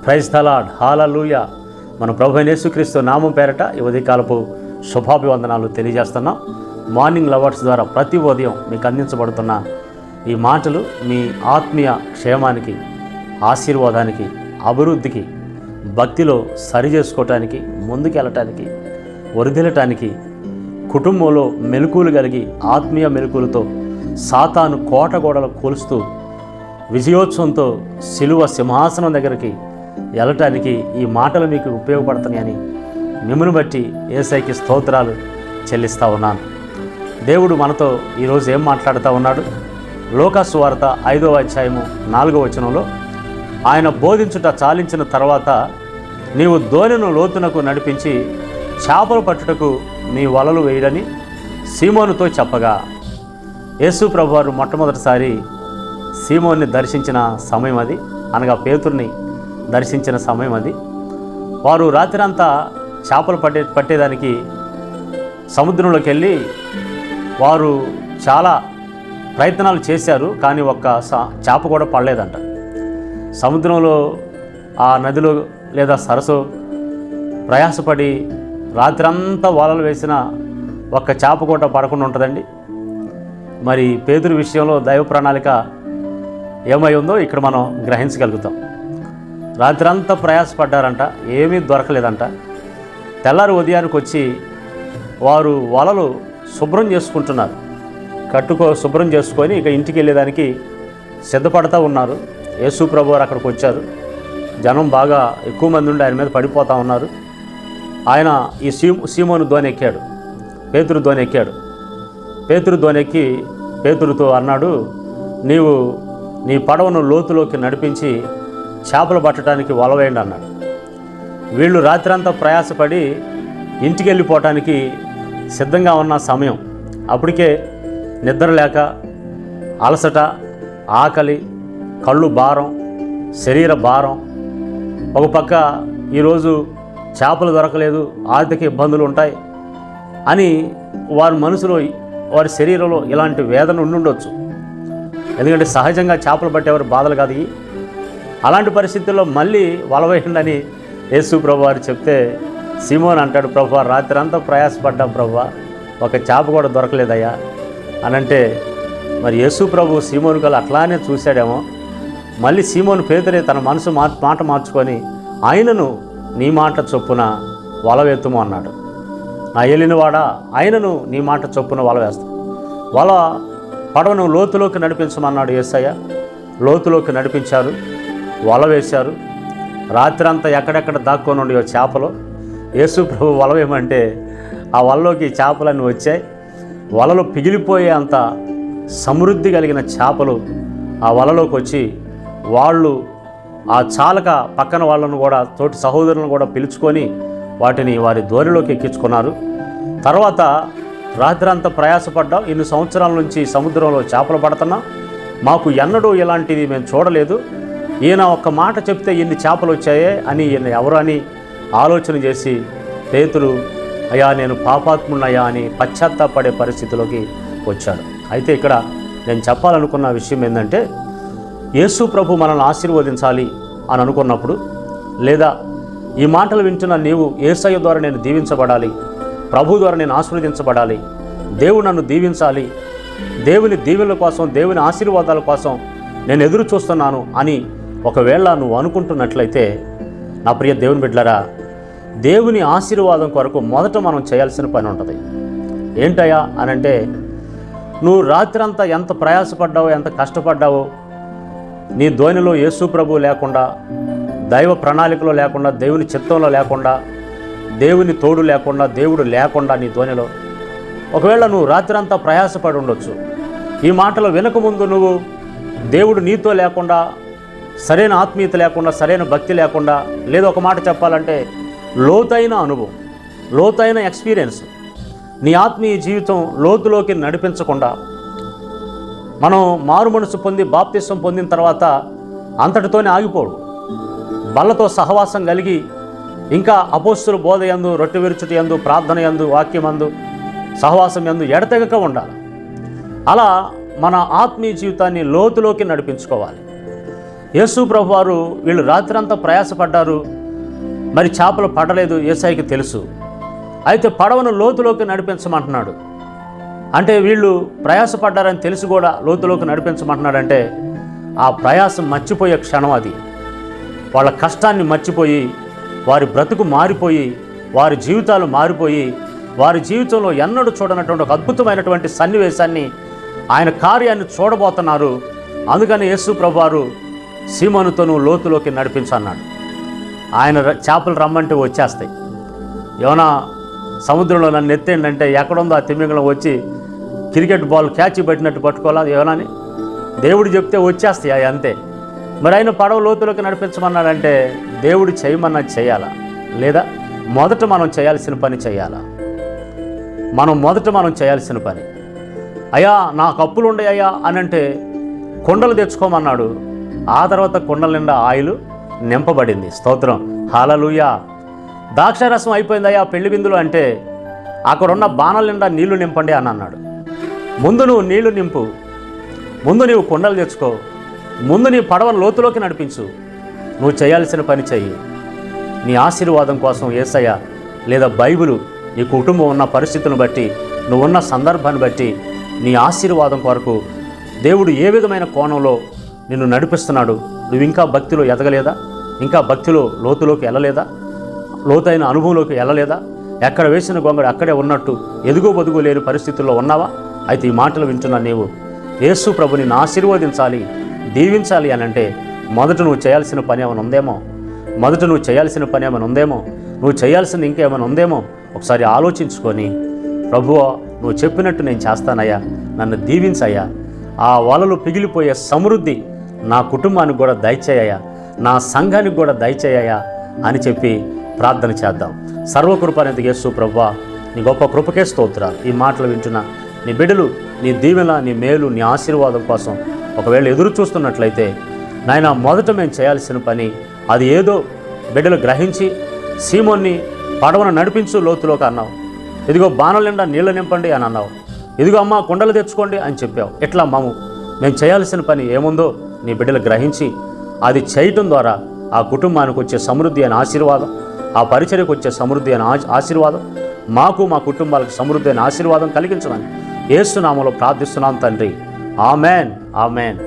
Praise the lord, హల్లెలూయా. మన ప్రభు అయిన యేసుక్రీస్తు నామం పేరట ఈ ఉదయకాలపు శుభాభివందనాలు తెలియజేస్తున్నాం. మార్నింగ్ లవర్స్ ద్వారా ప్రతి ఉదయం మీకు అందించబడుతున్న ఈ మాటలు మీ ఆత్మీయ క్షేమానికి, ఆశీర్వాదానికి, అభివృద్ధికి, భక్తిలో సరి చేసుకోవటానికి, ముందుకెళ్ళటానికి, వరిదిల్లటానికి, కుటుంబంలో మెలకువలు కలిగి ఆత్మీయ మెలకువలతో సాతాను కోటగోడలు కూలుస్తూ విజయోత్సవంతో శిలువ సింహాసనం దగ్గరికి వెళ్ళటానికి ఈ మాటలు మీకు ఉపయోగపడుతున్నాయని మిమ్మల్ని బట్టి యేసయ్యకి స్తోత్రాలు చెల్లిస్తూ ఉన్నాను. దేవుడు మనతో ఈరోజు ఏం మాట్లాడుతూ ఉన్నాడు? లూకా సువార్త 5వ అధ్యాయము 4వ వచనంలో, ఆయన బోధించుట చాలించిన తర్వాత నీవు దోణిను లోతునకు నడిపించి చేపలు పట్టుటకు నీ వలలు వేయడని సీమోనుతో చెప్పగా, యేసు ప్రభువారు మొట్టమొదటిసారి సీమోన్ని దర్శించిన సమయం అది, అనగా పేతుర్ని దర్శించిన సమయం అది. వారు రాత్రంతా చేపలు పట్టేదానికి సముద్రంలోకి వెళ్ళి వారు చాలా ప్రయత్నాలు చేశారు, కానీ ఒక్క చేప కూడా పడలేదంట. సముద్రంలో, ఆ నదిలో లేదా సరస్సు ప్రయాసపడి రాత్రంతా వలలు వేసిన ఒక్క చేప కూడా పడకుండా ఉంటుందండి. మరి పేతురు విషయంలో దైవ ప్రణాళిక ఏమై ఉందో ఇక్కడ మనం గ్రహించగలుగుతాం. రాత్రంతా ప్రయాసపడ్డారంట, ఏమీ దొరకలేదంట. తెల్లారి ఉదయానికి వచ్చి వారు వలలు శుభ్రం చేసుకుంటున్నారు. శుభ్రం చేసుకొని ఇక ఇంటికి వెళ్ళేదానికి సిద్ధపడతా ఉన్నారు. యేసు ప్రభువారు అక్కడికి వచ్చారు. జనం బాగా ఎక్కువ మంది ఉండి ఆయన మీద పడిపోతూ ఉన్నారు. ఆయన ఈ సీమోను దోణి ఎక్కాడు, పేతురు దోణి ఎక్కాడు. పేతురు దోణి ఎక్కి పేతురుతో అన్నాడు, నీవు నీ పడవను లోతులోకి నడిపించి చేపలు పట్టడానికి వల వేయండి అన్నాడు. వీళ్ళు రాత్రంతా ప్రయాసపడి ఇంటికి వెళ్ళిపోవటానికి సిద్ధంగా ఉన్న సమయం. అప్పటికే నిద్ర లేక, అలసట, ఆకలి, కళ్ళు భారం, శరీర భారం, ఒక పక్క ఈరోజు చేపలు దొరకలేదు, ఆర్థిక ఇబ్బందులు ఉంటాయి అని వారి మనసులో, వారి శరీరంలో ఇలాంటి వేదన ఉండుండొచ్చు. ఎందుకంటే సహజంగా చేపలు పట్టేవారు బాధలు కాదు. అలాంటి పరిస్థితుల్లో మళ్ళీ వల వేయండి అని యేసు ప్రభువారు చెప్తే సీమోన్ అంటాడు, ప్రభువా రాత్రంతా ప్రయాసపడ్డాం ప్రభువా, ఒక చేప కూడా దొరకలేదయ్యా అని అంటే, మరి యేసు ప్రభు సీమోను కల్లా అట్లానే చూశాడేమో. మళ్ళీ సీమోను పేతురే తన మనసు మాట మార్చుకొని, ఆయనను నీ మాట చొప్పున వల వేత్తుము అన్నాడు. నా ఏలినవాడా, ఆయనను నీ మాట చొప్పున వల వేస్తాం. పడవను లోతులోకి నడిపించమన్నాడు యేసయ్య. లోతులోకి నడిపించారు, వల వేశారు. రాత్రంతా ఎక్కడెక్కడ దాక్కొని ఉండే చేపలు యేసు ప్రభు వల వేయమంటే ఆ వలలోకి చేపలన్నీ వచ్చాయి. వలలు పిగిలిపోయే అంత సమృద్ధి కలిగిన చేపలు ఆ వలలోకి వచ్చి వాళ్ళు ఆ చాలక పక్కన వాళ్ళను కూడా, తోటి సహోదరులను కూడా పిలుచుకొని వాటిని వారి దోణిలోకి ఎక్కించుకున్నారు. తర్వాత రాత్రంతా ప్రయాసపడ్డాం, ఇన్ని సంవత్సరాల నుంచి సముద్రంలో చేపలు పడుతున్నాం, మాకు ఎన్నడూ ఇలాంటిది మేము చూడలేదు, ఈయన ఒక్క మాట చెప్తే ఇన్ని చేపలు వచ్చాయే అని ఈయన ఎవరు అని ఆలోచన చేసి పేతురు, అయ్యా నేను పాపాత్మున్నయ్యా అని పశ్చాత్తాపడే పరిస్థితిలోకి వచ్చాడు. అయితే ఇక్కడ నేను చెప్పాలనుకున్న విషయం ఏంటంటే, యేసు ప్రభు మనల్ని ఆశీర్వదించాలి అని అనుకున్నప్పుడు, లేదా ఈ మాటలు వింటున్న నీవు యేసయ్య ద్వారా నేను దీవించబడాలి, ప్రభు ద్వారా నేను ఆశీర్వదించబడాలి, దేవుడు నన్ను దీవించాలి, దేవుని దీవెనల కోసం, దేవుని ఆశీర్వాదాల కోసం నేను ఎదురు చూస్తున్నాను అని ఒకవేళ నువ్వు అనుకుంటున్నట్లయితే, నా ప్రియ దేవుని బిడ్డలారా, దేవుని ఆశీర్వాదం కొరకు మొదట మనం చేయాల్సిన పని ఉంటుంది. ఏంటయ్యా అనంటే, నువ్వు రాత్రంతా ఎంత ప్రయాసపడ్డావో, ఎంత కష్టపడ్డావో, నీ దోణిలో యేసు ప్రభు లేకుండా, దైవ ప్రణాళికలో లేకుండా, దేవుని చిత్తంలో లేకుండా, దేవుని తోడు లేకుండా, దేవుడు లేకుండా నీ దోణిలో ఒకవేళ నువ్వు రాత్రంతా ప్రయాసపడి ఉండొచ్చు. ఈ మాటలు వినకముందు నువ్వు దేవుడు నీతో లేకుండా, సరైన ఆత్మీయత లేకుండా, సరైన భక్తి లేకుండా, లేదా ఒక మాట చెప్పాలంటే లోతైన అనుభవం, లోతైన ఎక్స్పీరియన్స్, నీ ఆత్మీయ జీవితం లోతులోకి నడిపించకుండా, మనం మారు మనసు పొంది బాప్తిసం పొందిన తర్వాత అంతటితోనే ఆగిపోడు. బల్లతో సహవాసం కలిగి ఇంకా అపోస్తుల బోధ యందు, రొట్టె విరుచుట యందు, ప్రార్థన యందు, వాక్యమందు, సహవాసం యందు ఎడతెగక ఉండాలి. అలా మన ఆత్మీయ జీవితాన్ని లోతులోకి నడిపించుకోవాలి. యేసు ప్రభు వారు వీళ్ళు రాత్రంతా ప్రయాసపడ్డారు, మరి చేపలు పడలేదు, యేసయ్యకి తెలుసు. అయితే పడవను లోతులోకి నడిపించమంటున్నాడు. అంటే వీళ్ళు ప్రయాసపడ్డారని తెలిసి కూడా లోతులోకి నడిపించమంటున్నాడంటే ఆ ప్రయాసం మర్చిపోయే క్షణం అది. వాళ్ళ కష్టాన్ని మర్చిపోయి, వారి బ్రతుకు మారిపోయి, వారి జీవితాలు మారిపోయి, వారి జీవితంలో ఎన్నడూ చూడనటువంటి ఒక అద్భుతమైనటువంటి సన్నివేశాన్ని, ఆయన కార్యాన్ని చూడబోతున్నారు. అందుకని యేసు ప్రభువారు సీమోనుతోను లోతులోకి నడిపించన్నాడు. ఆయన చేపలు రమ్మంటే వచ్చేస్తాయి. ఏమైనా సముద్రంలో నన్ను ఎత్తేండంటే ఎక్కడుందో ఆ తిమింగలం వచ్చి క్రికెట్ బాల్ క్యాచ్ పట్టినట్టు పట్టుకోవాలా ఏమని దేవుడు చెప్తే వచ్చేస్తాయి అంతే. మరి ఆయన పడవ లోతులోకి నడిపించమన్నాడంటే దేవుడు చేయమన్నది చేయాలా, లేదా మొదట మనం చేయాల్సిన పని చేయాలా? మనం చేయాల్సిన పని, అయ్యా నాకు అప్పులు ఉండయ్యా అని అంటే కుండలు తెచ్చుకోమన్నాడు. ఆ తర్వాత కుండల నిండా ఆయిల్ నింపబడింది. స్తోత్రం, హల్లెలూయా. ద్రాక్షారసం అయిపోయిందయ్యా పెళ్లి విందులు అంటే అక్కడున్న బాణల నిండా నీళ్లు నింపండి అని అన్నాడు. ముందు నువ్వు నీళ్లు నింపు, ముందు నీవు కుండలు తెచ్చుకో, ముందు నీ పడవ లోతులోకి నడిపించు. నువ్వు చేయాల్సిన పని చెయ్యి. నీ ఆశీర్వాదం కోసం యేసయ్య లేదా బైబిలు నీ కుటుంబం ఉన్న పరిస్థితులను బట్టి, నువ్వున్న సందర్భాన్ని బట్టి నీ ఆశీర్వాదం కొరకు దేవుడు ఏ విధమైన కోణంలో నిన్ను నడిపిస్తున్నాడు. నువ్వు ఇంకా భక్తిలో ఎదగలేదా? ఇంకా భక్తిలో లోతులోకి వెళ్ళలేదా? లోతైన అనుభవంలోకి వెళ్ళలేదా? ఎక్కడ వేసిన గొంగడు అక్కడే ఉన్నట్టు ఎదుగో బదుగు లేని పరిస్థితుల్లో ఉన్నావా? అయితే ఈ మాటలు వింటున్నా నీవు యేసు ప్రభు నిన్ను ఆశీర్వదించాలి, దీవించాలి అని అంటే మొదట నువ్వు చేయాల్సిన పని ఏమైనా ఉందేమో, నువ్వు చేయాల్సింది ఇంకేమైనా ఉందేమో ఒకసారి ఆలోచించుకొని, ప్రభువా నువ్వు చెప్పినట్టు నేను చేస్తానయ్యా, నన్ను దీవించయ్యా, ఆ వలలు పిగిలిపోయే సమృద్ధి నా కుటుంబానికి కూడా దయచేయ్యా, నా సంఘానికి కూడా దయచేయ్యా అని చెప్పి ప్రార్థన చేద్దాం. సర్వకృపానిధి యేసు ప్రభువా నీ గొప్ప కృపకే స్తోత్రాలు. ఈ మాటలు వింటున్న నీ బిడ్డలు నీ దీవెన, నీ మేలు, నీ ఆశీర్వాదం కోసం ఒకవేళ ఎదురు చూస్తున్నట్లయితే నాయన మొదట మేము చేయాల్సిన పని అది ఏదో బిడ్డలు గ్రహించి సీమోన్ని పడవను నడిపించు లోతులోకి అన్నావు. ఇదిగో బాణల నిండా నీళ్లు నింపండి అని అన్నావు. ఇదిగో అమ్మ కుండలు తెచ్చుకోండి అని చెప్పావు. ఎట్లా మేము చేయాల్సిన పని ఏముందో నీ బిడ్డలు గ్రహించి అది చేయటం ద్వారా ఆ కుటుంబానికి వచ్చే సమృద్ధి అయిన ఆశీర్వాదం, ఆ పరిచర్యకు వచ్చే సమృద్ధి అయిన ఆశీర్వాదం, మాకు మా కుటుంబాలకు సమృద్ధి అయిన ఆశీర్వాదం కలిగించమని యేసు నామములో ప్రార్థిస్తున్నాం తండ్రి. Amen, amen.